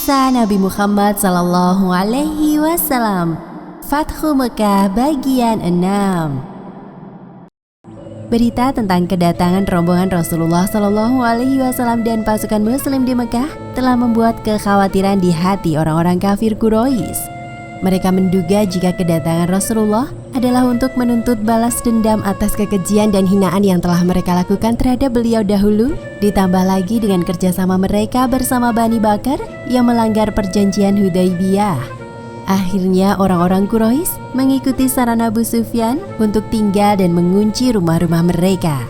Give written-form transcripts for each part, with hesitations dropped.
Kisah Nabi Muhammad Sallallahu Alaihi Wasallam, Fathu Mekah bagian 6. Berita tentang kedatangan rombongan Rasulullah Sallallahu Alaihi Wasallam dan pasukan Muslim di Mekah telah membuat kekhawatiran di hati orang-orang kafir Quraisy. Mereka menduga jika kedatangan Rasulullah adalah untuk menuntut balas dendam atas kekejian dan hinaan yang telah mereka lakukan terhadap beliau dahulu, ditambah lagi dengan kerjasama mereka bersama Bani Bakar yang melanggar perjanjian Hudaybiyah. Akhirnya orang-orang Quraisy mengikuti saran Abu Sufyan untuk tinggal dan mengunci rumah-rumah mereka.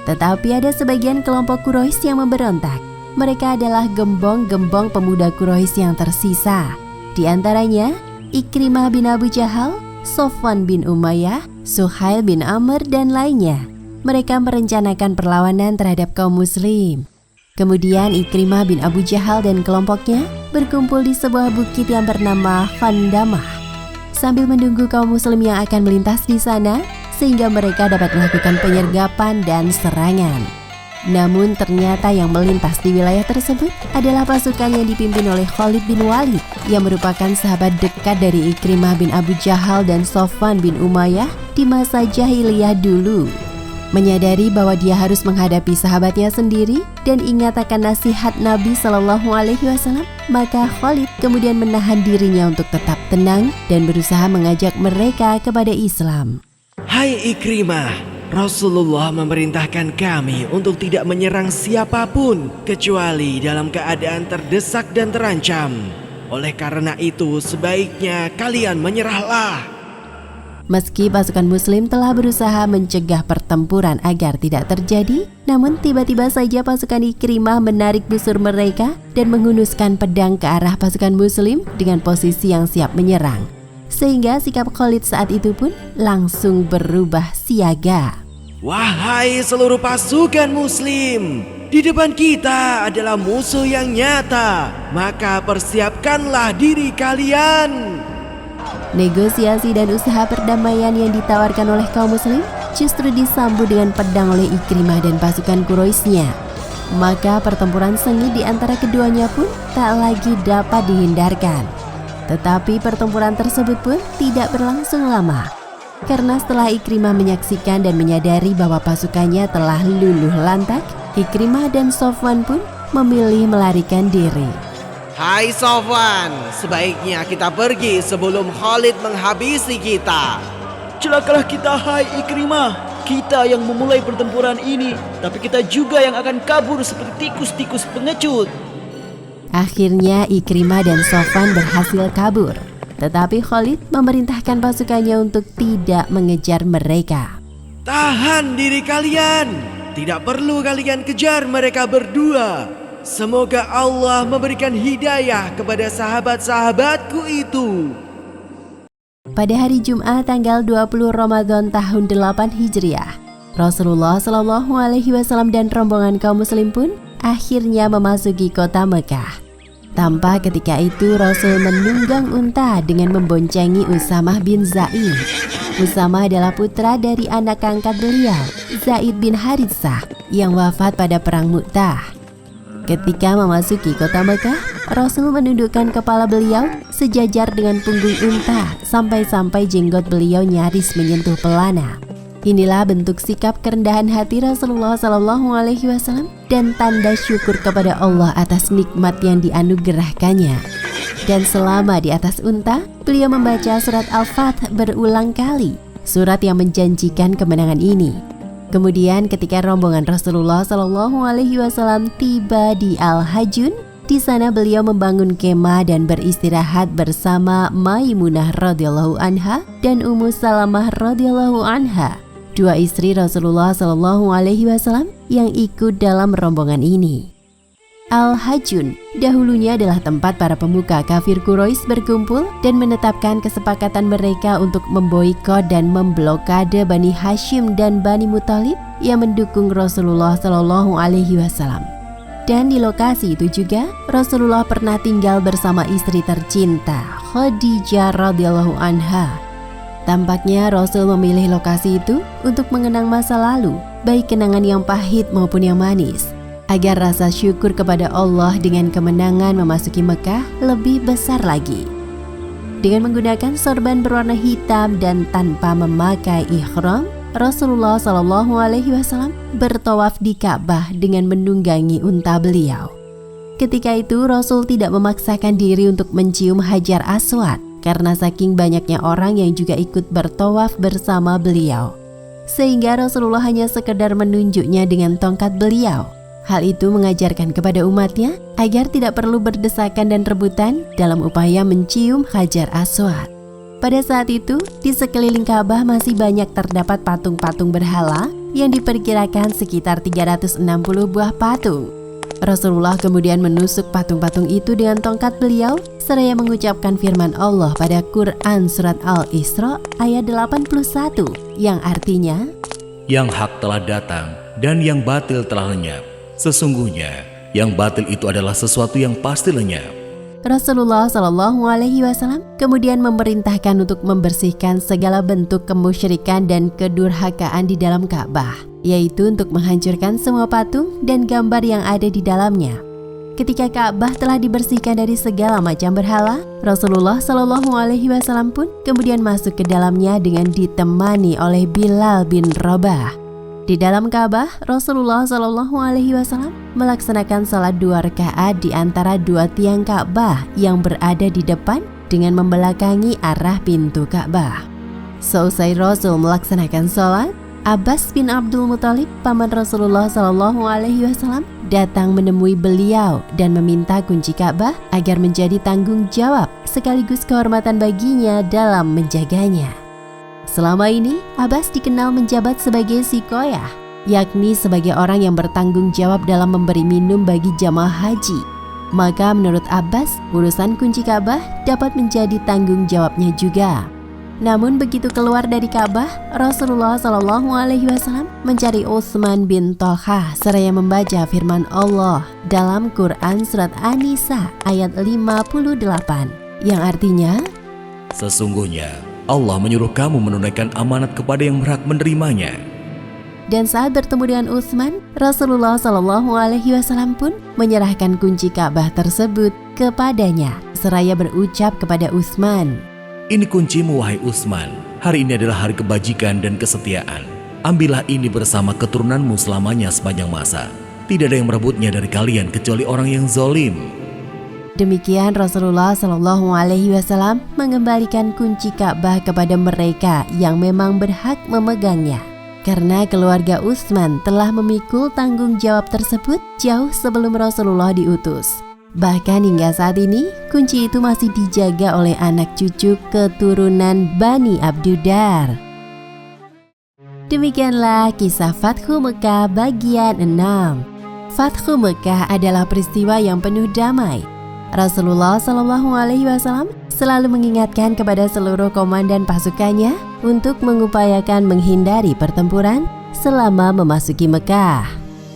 Tetapi ada sebagian kelompok Quraisy yang memberontak. Mereka adalah gembong-gembong pemuda Quraisy yang tersisa. Di antaranya Ikrimah bin Abu Jahal, Sofwan bin Umayyah, Suhail bin Amr, dan lainnya. Mereka merencanakan perlawanan terhadap kaum muslim. Kemudian Ikrimah bin Abu Jahal dan kelompoknya berkumpul di sebuah bukit yang bernama Khandamah sambil menunggu kaum muslim yang akan melintas di sana sehingga mereka dapat melakukan penyergapan dan serangan. Namun ternyata yang melintas di wilayah tersebut adalah pasukan yang dipimpin oleh Khalid bin Walid yang merupakan sahabat dekat dari Ikrimah bin Abu Jahal dan Sofwan bin Umayyah di masa jahiliyah dulu. Menyadari bahwa dia harus menghadapi sahabatnya sendiri dan ingat akan nasihat Nabi Shallallahu Alaihi Wasallam, maka Khalid kemudian menahan dirinya untuk tetap tenang dan berusaha mengajak mereka kepada Islam. Hai Ikrimah, Rasulullah memerintahkan kami untuk tidak menyerang siapapun kecuali dalam keadaan terdesak dan terancam. Oleh karena itu sebaiknya kalian menyerahlah. Meski pasukan muslim telah berusaha mencegah pertempuran agar tidak terjadi, namun tiba-tiba saja pasukan Ikrimah menarik busur mereka dan menghunuskan pedang ke arah pasukan muslim dengan posisi yang siap menyerang. Sehingga sikap Khalid saat itu pun langsung berubah siaga. Wahai seluruh pasukan muslim, di depan kita adalah musuh yang nyata, maka persiapkanlah diri kalian. Negosiasi dan usaha perdamaian yang ditawarkan oleh kaum muslim justru disambut dengan pedang oleh Ikrimah dan pasukan Quraisynya. Maka pertempuran sengit di antara keduanya pun tak lagi dapat dihindarkan. Tetapi pertempuran tersebut pun tidak berlangsung lama. Karena setelah Ikrimah menyaksikan dan menyadari bahwa pasukannya telah luluh lantak, Ikrimah dan Sofwan pun memilih melarikan diri. Hai Sofwan, sebaiknya kita pergi sebelum Khalid menghabisi kita. Celakalah kita, hai Ikrimah. Kita yang memulai pertempuran ini, tapi kita juga yang akan kabur seperti tikus-tikus pengecut. Akhirnya Ikrimah dan Sofwan berhasil kabur. Tetapi Khalid memerintahkan pasukannya untuk tidak mengejar mereka. Tahan diri kalian, tidak perlu kalian kejar mereka berdua. Semoga Allah memberikan hidayah kepada sahabat-sahabatku itu. Pada hari Jumat tanggal 20 Ramadan tahun 8 Hijriah, Rasulullah Shallallahu Alaihi Wasallam dan rombongan kaum muslim pun akhirnya memasuki kota Mekah. Tampak ketika itu Rasul menunggang unta dengan memboncengi Usamah bin Zaid. Usamah adalah putra dari anak angkat beliau, Zaid bin Haritsah, yang wafat pada perang Mu'tah. Ketika memasuki kota Mekah, Rasul menundukkan kepala beliau sejajar dengan punggung unta sampai-sampai jenggot beliau nyaris menyentuh pelana. Inilah bentuk sikap kerendahan hati Rasulullah Sallallahu Alaihi Wasallam dan tanda syukur kepada Allah atas nikmat yang dianugerahkannya. Dan selama di atas unta, beliau membaca surat Al-Fath berulang kali, surat yang menjanjikan kemenangan ini. Kemudian ketika rombongan Rasulullah Sallallahu Alaihi Wasallam tiba di Al-Hajun, di sana beliau membangun kemah dan beristirahat bersama Maimunah radhiyallahu anha dan Ummu Salamah radhiyallahu anha, dua istri Rasulullah Sallallahu Alaihi Wasallam yang ikut dalam rombongan ini. Al-Hajun dahulunya adalah tempat para pemuka kafir Quraisy berkumpul dan menetapkan kesepakatan mereka untuk memboikot dan memblokade Bani Hashim dan Bani Muthalib yang mendukung Rasulullah Shallallahu Alaihi Wasallam. Dan di lokasi itu juga Rasulullah pernah tinggal bersama istri tercinta Khadijah radhiyallahu anha. Tampaknya Rasul memilih lokasi itu untuk mengenang masa lalu, baik kenangan yang pahit maupun yang manis. agar rasa syukur kepada Allah dengan kemenangan memasuki Mekah lebih besar lagi. Dengan menggunakan sorban berwarna hitam dan tanpa memakai ihram, Rasulullah SAW bertawaf di Ka'bah dengan menunggangi unta beliau. Ketika itu Rasul tidak memaksakan diri untuk mencium Hajar Aswad karena saking banyaknya orang yang juga ikut bertawaf bersama beliau. Sehingga Rasulullah hanya sekedar menunjuknya dengan tongkat beliau. Hal itu mengajarkan kepada umatnya agar tidak perlu berdesakan dan rebutan dalam upaya mencium Hajar Aswad. Pada saat itu, di sekeliling Ka'bah masih banyak terdapat patung-patung berhala yang diperkirakan sekitar 360 buah patung. Rasulullah kemudian menusuk patung-patung itu dengan tongkat beliau seraya mengucapkan firman Allah pada Quran Surat Al-Isra ayat 81 yang artinya, Yang hak telah datang dan yang batil telah lenyap. Sesungguhnya yang batil itu adalah sesuatu yang pasti lenyap. Rasulullah SAW kemudian memerintahkan untuk membersihkan segala bentuk kemusyrikan dan kedurhakaan di dalam Ka'bah, yaitu untuk menghancurkan semua patung dan gambar yang ada di dalamnya. Ketika Ka'bah telah dibersihkan dari segala macam berhala, Rasulullah SAW pun kemudian masuk ke dalamnya dengan ditemani oleh Bilal bin Rabah. Di dalam Ka'bah, Rasulullah SAW melaksanakan salat 2 rakaat di antara 2 tiang Ka'bah yang berada di depan dengan membelakangi arah pintu Ka'bah. Seusai Rasul melaksanakan salat, Abbas bin Abdul Muthalib, paman Rasulullah SAW, datang menemui beliau dan meminta kunci Ka'bah agar menjadi tanggung jawab sekaligus kehormatan baginya dalam menjaganya. Selama ini, Abbas dikenal menjabat sebagai Sikoyah, yakni sebagai orang yang bertanggung jawab dalam memberi minum bagi jamaah haji. Maka menurut Abbas, urusan kunci Ka'bah dapat menjadi tanggung jawabnya juga. Namun begitu keluar dari Ka'bah, Rasulullah SAW mencari Utsman bin Thalhah seraya membaca firman Allah dalam Quran Surat An-Nisa ayat 58 yang artinya, Sesungguhnya Allah menyuruh kamu menunaikan amanat kepada yang berhak menerimanya. Dan saat bertemu dengan Utsman, Rasulullah SAW pun menyerahkan kunci Ka'bah tersebut kepadanya seraya berucap kepada Utsman, Ini kuncimu wahai Utsman. Hari ini adalah hari kebajikan dan kesetiaan. Ambillah ini bersama keturunanmu selamanya sepanjang masa. Tidak ada yang merebutnya dari kalian kecuali orang yang zalim. Demikian Rasulullah SAW mengembalikan kunci Ka'bah kepada mereka yang memang berhak memegangnya. Karena keluarga Utsman telah memikul tanggung jawab tersebut jauh sebelum Rasulullah diutus. Bahkan hingga saat ini, kunci itu masih dijaga oleh anak cucu keturunan Bani Abduddar. Demikianlah kisah Fathu Mekah bagian 6. Fathu Mekah adalah peristiwa yang penuh damai. Rasulullah SAW selalu mengingatkan kepada seluruh komandan pasukannya untuk mengupayakan menghindari pertempuran selama memasuki Mekah.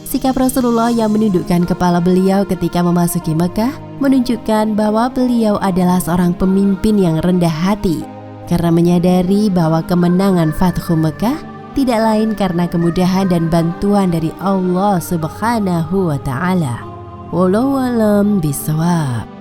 Sikap Rasulullah yang menundukkan kepala beliau ketika memasuki Mekah menunjukkan bahwa beliau adalah seorang pemimpin yang rendah hati karena menyadari bahwa kemenangan Fathu Mekah tidak lain karena kemudahan dan bantuan dari Allah Subhanahu wa Ta'ala. Wallahu a'lam bishawab.